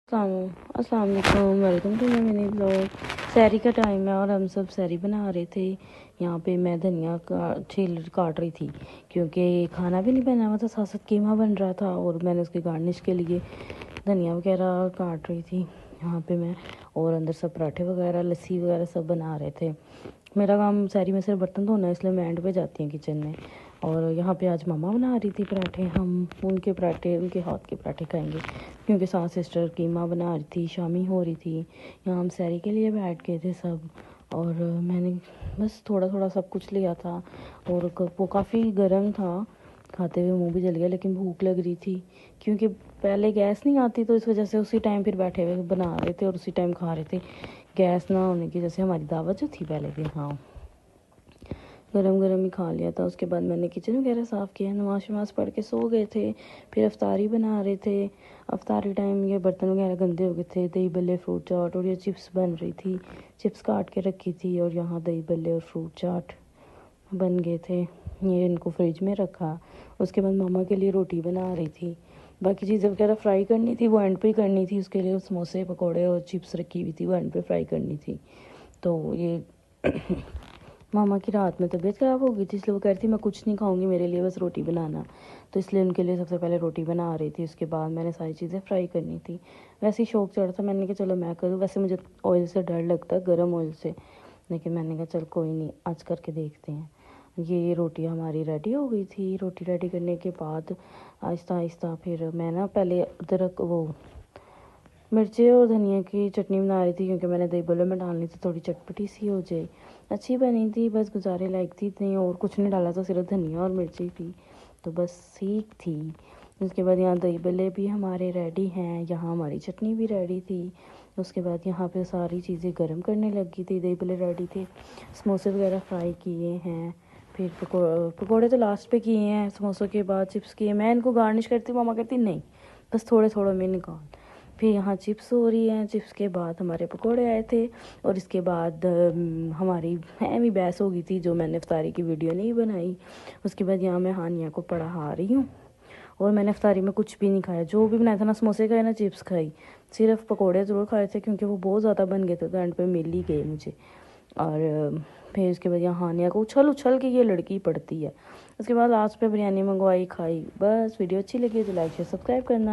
अस्सलाम वालेकुम, welcome to my mini blog. सैरी का टाइम है और हम सब सैरी बना रहे थे। यहाँ पे मैं धनिया का छील काट रही थी क्योंकि खाना भी नहीं बना हुआ था, साथ साथ कीमा बन रहा था और मैंने उसकी गार्निश के लिए धनिया वगैरह काट रही थी यहाँ पे मैं। और अंदर सब पराठे वगैरह, लस्सी वगैरह सब बना रहे थे। मेरा काम सैरी में सिर्फ बर्तन धोना है, इसलिए मैं एंड पे जाती हूँ किचन में। और यहाँ पे आज मम्मा बना रही थी पराठे, हम उनके पराठे, उनके हाथ के पराठे खाएंगे क्योंकि सास सिस्टर कीमा बना रही थी, शामी हो रही थी। यहाँ हम सैरी के लिए बैठ गए थे सब। और मैंने बस थोड़ा थोड़ा सब कुछ लिया था और वो काफ़ी गर्म था, खाते हुए मुंह भी जल गया, लेकिन भूख लग रही थी क्योंकि पहले गैस नहीं आती, तो इस वजह से उसी टाइम फिर बैठे हुए बना रहे थे और उसी टाइम खा रहे थे। गैस ना होने की जैसे हमारी दावत जो थी पहले दिन, हाँ, गरम गरम ही खा लिया था। उसके बाद मैंने किचन वगैरह साफ़ किया, नमाज शमाज पढ़ के सो गए थे। फिर अफ्तारी बना रहे थे। अफ्तारी टाइम ये बर्तन वगैरह गंदे हो गए थे। दही बल्ले, फ्रूट चाट और ये चिप्स बन रही थी, चिप्स काट के रखी थी और यहाँ दही बल्ले और फ्रूट चाट बन गए थे। ये इनको फ्रिज में रखा। उसके बाद मामा के लिए रोटी बना रही थी। बाकी चीज़ें वगैरह फ्राई करनी थी, वो एंड पे ही करनी थी। उसके लिए समोसे, पकौड़े और चिप्स रखी हुई थी, वो एंड पे फ्राई करनी थी। तो ये मामा की रात में तबीयत ख़राब हो गई थी, इसलिए वो कह रही थी मैं कुछ नहीं खाऊंगी, मेरे लिए बस रोटी बनाना। तो इसलिए उनके लिए सबसे पहले रोटी बना रही थी, उसके बाद मैंने सारी चीज़ें फ्राई करनी थी। वैसे ही शौक चढ़ा था, मैंने कहा चलो मैं करूँ। वैसे मुझे ऑयल से डर लगता है, गर्म ऑयल से, लेकिन मैंने कहा चल कोई नहीं, आज करके देखते हैं। ये रोटी हमारी रेडी हो गई थी। रोटी रेडी करने के बाद आहिस्ता आहिस्ता फिर मैं ना पहले अदरक, वो मिर्ची और धनिया की चटनी बना रही थी क्योंकि मैंने दही बल्ले में डालनी थी, थोड़ी चटपटी सी हो जाए। अच्छी बनी थी, बस गुजारे लायक थी, इतनी और कुछ नहीं डाला था, सिर्फ धनिया और मिर्ची थी, तो बस ठीक थी। उसके बाद यहाँ दही बल्ले भी हमारे रेडी हैं, यहाँ हमारी चटनी भी रेडी थी। उसके बाद यहाँ पे सारी चीज़ें गर्म करने लगी थी, दही बल्ले रेडी थे, समोसे वगैरह फ्राई किए हैं। फिर पकौड़े तो लास्ट पे किए हैं, समोसों के बाद चिप्स किए। मैं इनको गार्निश करती हूँ, मामा कहती नहीं बस थोड़े थोड़े में निकाल। फिर यहाँ चिप्स हो रही हैं, चिप्स के बाद हमारे पकोड़े आए थे और इसके बाद हमारी भी बहस हो गई थी, जो मैंने इफ्तारी की वीडियो नहीं बनाई। उसके बाद यहाँ मैं हानिया को पढ़ा रही हूँ और मैंने इफ्तारी में कुछ भी नहीं खाया, जो भी बनाया था ना समोसे खाए ना चिप्स खाई, सिर्फ पकोड़े ज़रूर खाए थे क्योंकि वो बहुत ज़्यादा बन गए थे, तो एंड पे मिल ही गए मुझे। और फिर उसके बाद यहाँ हानिया को उछल उछल के ये लड़की पड़ती है। उसके बाद लास्ट पे बिरयानी मंगवाई, खाई। बस वीडियो अच्छी लगी तो लाइक शेयर सब्सक्राइब करना।